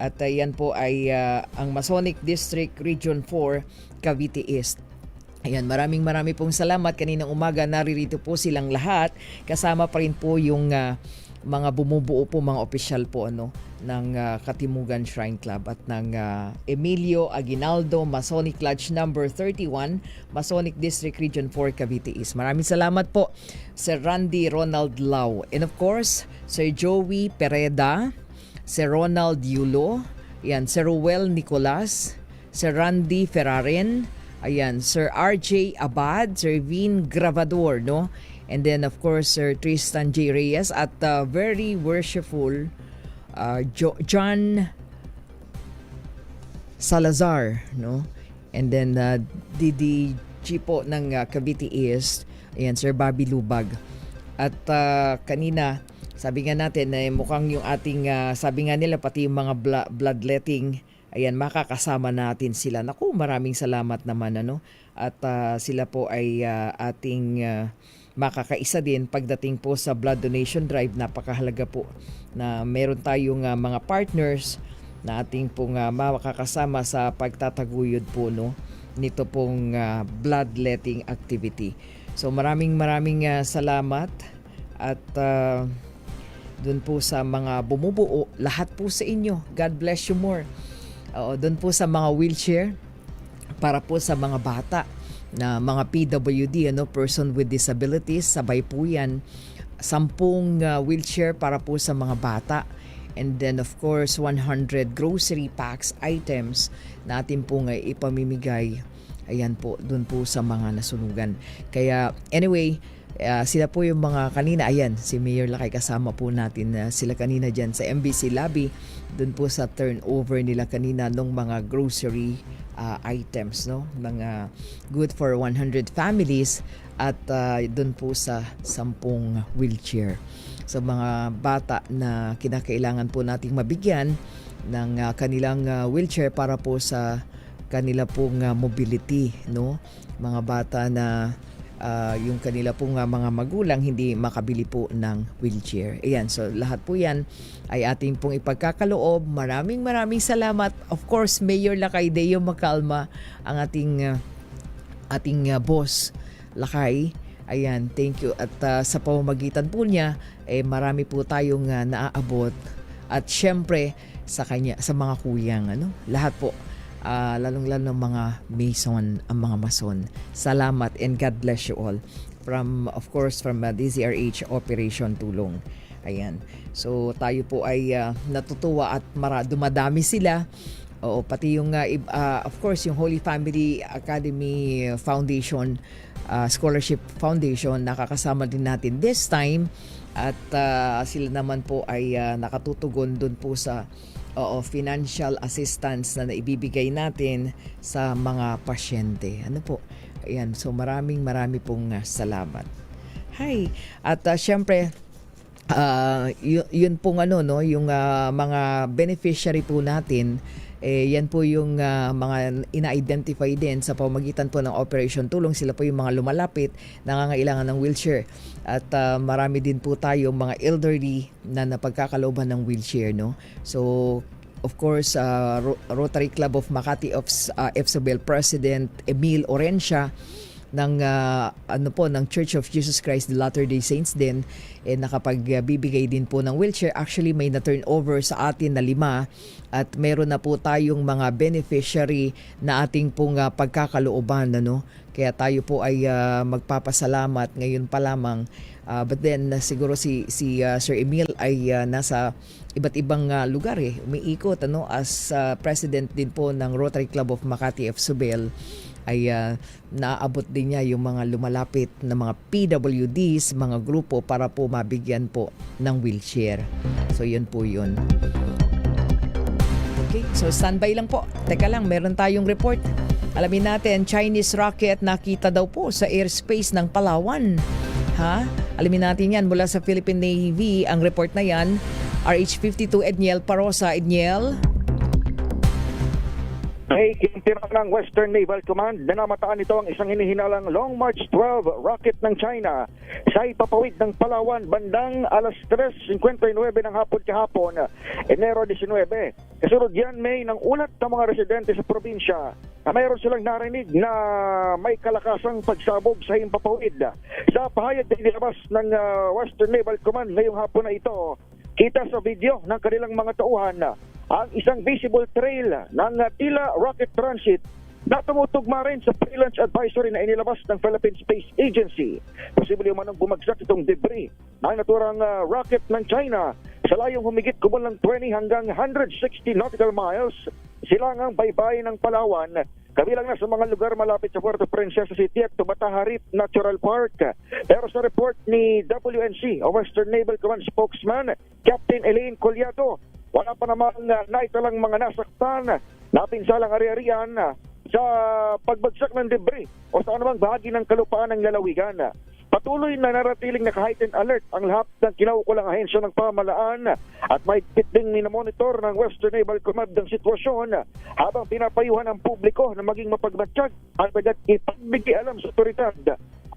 At yan po ay ang Masonic District Region 4, Cavite East. Ayan, marami pong salamat. Kaninang umaga naririto po silang lahat. Kasama pa rin po yung mga bumubuo po, mga opisyal po ng Katimugan Shrine Club at ng Emilio Aguinaldo Masonic Lodge number 31, Masonic District Region 4, Cavite East. Maraming salamat po, Sir Randy Ronald Lau. And of course, Sir Joey Pereda, Sir Ronald Yulo, ayan, Sir Ruel Nicolas, Sir Randy Ferrarin, ayan, Sir RJ Abad, Sir Vin Gravador, and then of course Sir Tristan J. Reyes at very worshipful John Salazar, and then DDG po ng Cavite East, ayan, Sir Bobby Lubag. At kanina sabi nga natin mukhang yung ating sabi nga nila pati yung mga bloodletting, ayan, makakasama natin sila. Naku, maraming salamat naman at sila po ay ating makakaisa din pagdating po sa blood donation drive. Napakahalaga po na meron tayong mga partners na ating pong makakasama sa pagtataguyod po nito pong bloodletting activity. So maraming salamat at doon po sa mga bumubuo, lahat po sa inyo. God bless you more. Doon po sa mga wheelchair para po sa mga bata na mga PWD, person with disabilities, sabay po yan. 10 wheelchair para po sa mga bata. And then of course 100 grocery packs items na atin pong ipamimigay. Ayan po, doon po sa mga nasunugan. Kaya anyway, sila po yung mga kanina, ayan, si Mayor Lakay kasama po natin sila kanina dyan sa MBC Lobby, dun po sa turnover nila kanina ng mga grocery items, mga good for 100 families at dun po sa 10 wheelchair. So mga bata na kinakailangan po nating mabigyan ng kanilang wheelchair para po sa kanila pong mobility, mga bata na yung kanila pong mga magulang hindi makabili po ng wheelchair. Ayan, so lahat po yan ay ating pong ipagkakaloob. Maraming salamat. Of course, Mayor Lacaideo Macalma, ang ating boss, Lakay. Ayan, thank you. At sa pamamagitan po niya, marami po tayong naaabot. At syempre, sa mga kuyang, lahat po. Lalong-lalo ng mga Mason, ang mga Mason. Salamat and God bless you all. From DZRH Operation Tulong. Ayan. So tayo po ay natutuwa at dumadami sila. Oo, pati yung of course yung Holy Family Academy Foundation, Scholarship Foundation, nakakasama din natin this time. At sila naman po ay nakatutugon doon po sa financial assistance na naibibigay natin sa mga pasyente. Ano po? Ayan, so marami pong salamat. Hi. At syempre, yun pong yung mga beneficiary po natin, yan po yung mga ina-identify din sa pamamagitan po ng Operation Tulong. Sila po yung mga lumalapit, nangangailangan ng wheelchair. At marami din po tayong mga elderly na napagkakalooban ng wheelchair, no? So, of course, Rotary Club of Makati of FSOBEL President Emil Orencia ng ng Church of Jesus Christ the Latter-day Saints din nakapagbibigay din po ng wheelchair. Actually, may na-turnover sa atin na 5 at meron na po tayong mga beneficiary na ating pong pagkakalooban, ano. Kaya tayo po ay magpapasalamat ngayon pa lamang. But then siguro si Sir Emil ay nasa iba't ibang lugar umiikot as president din po ng Rotary Club of Makati FSOBEL ay naaabot din niya yung mga lumalapit na mga PWDs, mga grupo para po mabigyan po ng wheelchair. So yun po yun. Okay, so standby lang po. Teka lang, meron tayong report. Alamin natin, Chinese rocket nakita daw po sa airspace ng Palawan. Ha? Alamin natin yan mula sa Philippine Navy. Ang report na yan, RH-52 Edniel Parosa. Edniel? May kinitira ng Western Naval Command na namataan ito ang isang hinihinalang Long March 12 rocket ng China sa ipapawid ng Palawan bandang alas 3:59 ng hapon kahapon, Enero 19. Kasunod yan, may ng ulat ng mga residente sa probinsya na mayroon silang narinig na may kalakasang pagsabog sa himpapawid. Sa pahayag na inilabas ng Western Naval Command ngayong hapon na ito, kita sa video ng kanilang mga tauhan ang isang visible trail ng tila rocket transit na tumutugma rin sa pre-launch advisory na inilabas ng Philippine Space Agency. Posible umanong bumagsak itong debris ng naturang rocket ng China sa layong humigit kumulang 20 hanggang 160 nautical miles silangang baybay ng Palawan, kabilang na sa mga lugar malapit sa Puerto Princesa City at Tumataha Reef Natural Park. Pero sa report ni WNC o Western Naval Command spokesman Captain Elaine Collado, wala pa namang naitalang mga nasaktan na pinsalang ari-arian sa pagbagsak ng debris o sa anumang bahagi ng kalupaan ng lalawigan. Patuloy na naratiling naka-heightened alert ang lahat ng kinaukulang ahensya ng pamahalaan at may ding minamonitor ng Western Naval Command ng sitwasyon habang pinapayuhan ang publiko na maging mapagmatsyag at agad ipagbigay alam sa otoridad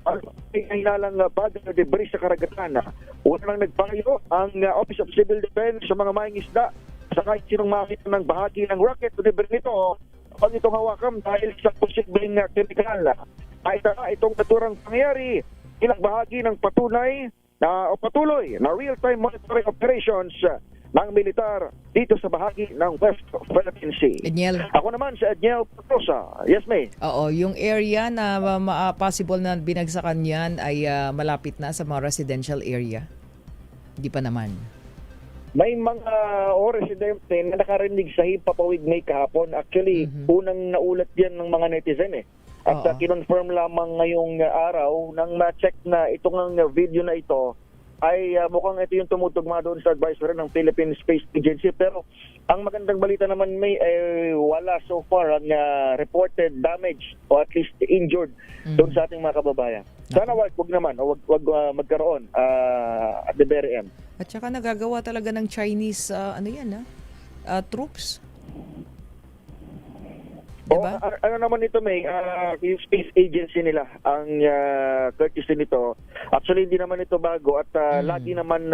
ang hinalang bagay na debris sa karagatan. Una nang nagpayo ang Office of Civil Defense sa mga maing isda sa kahit sinong makita ng bahagi ng rocket o debris nito pag itong hawakan dahil sa posibleng chemical. Ay itong naturang pangyayari ilang bahagi ng patuloy na real-time monitoring operations ng militar dito sa bahagi ng West Philippine Sea. Edniel. Ako naman si Edniel Patrosa. Yes, May. Oo, yung area na possible na binagsakan yan ay malapit na sa mga residential area. Hindi pa naman. May mga residente na nakarinig sa himpapawid may kahapon. Actually, unang naulat yan ng mga netizen At kinonfirm lamang ngayong araw nang ma-check na itong video na ito ay mukhang ito yung tumutugma doon sa advisory ng Philippine Space Agency. Pero ang magandang balita naman may wala so far ang reported damage o at least injured doon sa ating mga kababayan. Sana wag naman o wag magkaroon at the very end. At saka nagagawa talaga ng Chinese troops. Diba? Ano naman ito may yung space agency nila ang courtesy nito. Actually hindi naman ito bago at lagi naman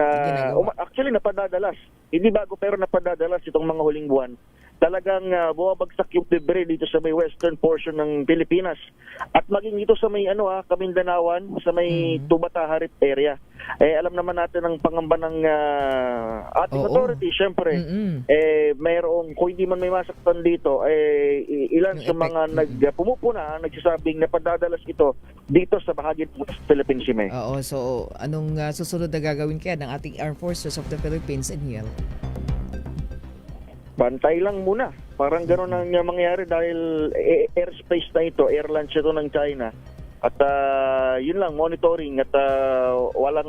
actually napadadalas. Hindi bago pero napadadalas itong mga huling buwan. Talagang bumabagsak yung debris dito sa may western portion ng Pilipinas at maging dito sa may Kamindanawan, sa may Tumataha Reef area. Alam naman natin ang pangamba ng ating authority, syempre. Mayroong, kung hindi man may masaktan dito, ilan sa mga pumupuna, nagsasabing napadadalas ito dito sa bahagi ng Philippine Sea. Oo, so anong susunod na gagawin kaya ng ating Armed Forces of the Philippines, Edniel? Bantay lang muna. Parang gano'n ang mangyayari dahil airspace na ito, airlines ito ng China. At yun lang, monitoring at wala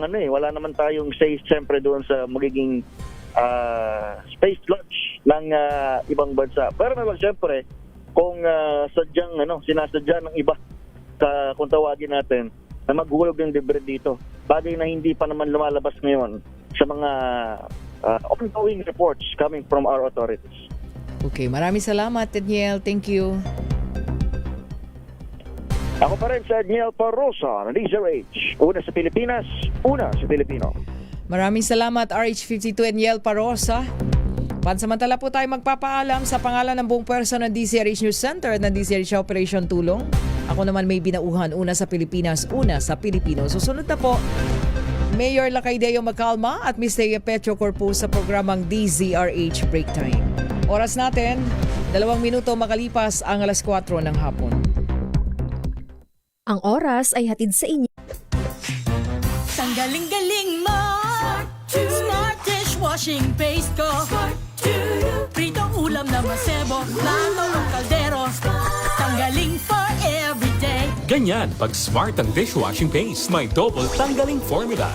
naman tayong say siyempre doon sa magiging space launch ng ibang bansa. Pero naman siyempre, kung sadyang sinasadya ng iba kung tawagin natin na maghulog ng debris dito, bagay na hindi pa naman lumalabas ngayon sa mga ongoing reports coming from our authorities. Okay, maraming salamat, Edniel. Thank you. Ako pa rin sa Edniel Parosa ng DZRH. Una sa Pilipinas, una sa Pilipino. Maraming salamat, RH52 Edniel Parosa. Pansamantala po tayo magpapaalam sa pangalan ng buong pwersa ng DZRH News Center at ng DZRH Operation Tulong. Ako naman may binauhan, una sa Pilipinas, una sa Pilipino. Susunod na po, Mayor Lacaideo Macalma at Ms. Thea Petro Corpus sa programang DZRH Break Time. Oras natin, 2 minuto makalipas ang alas 4 ng hapon. Ang oras ay hatid sa inyo. Ang galing-galing mo, Smart dishwashing paste ko, pritong ulam na masebo, plato ng kaldero, tanggaling for everyday. Ganyan pag Smart ang dishwashing paste, may double tanggaling formula.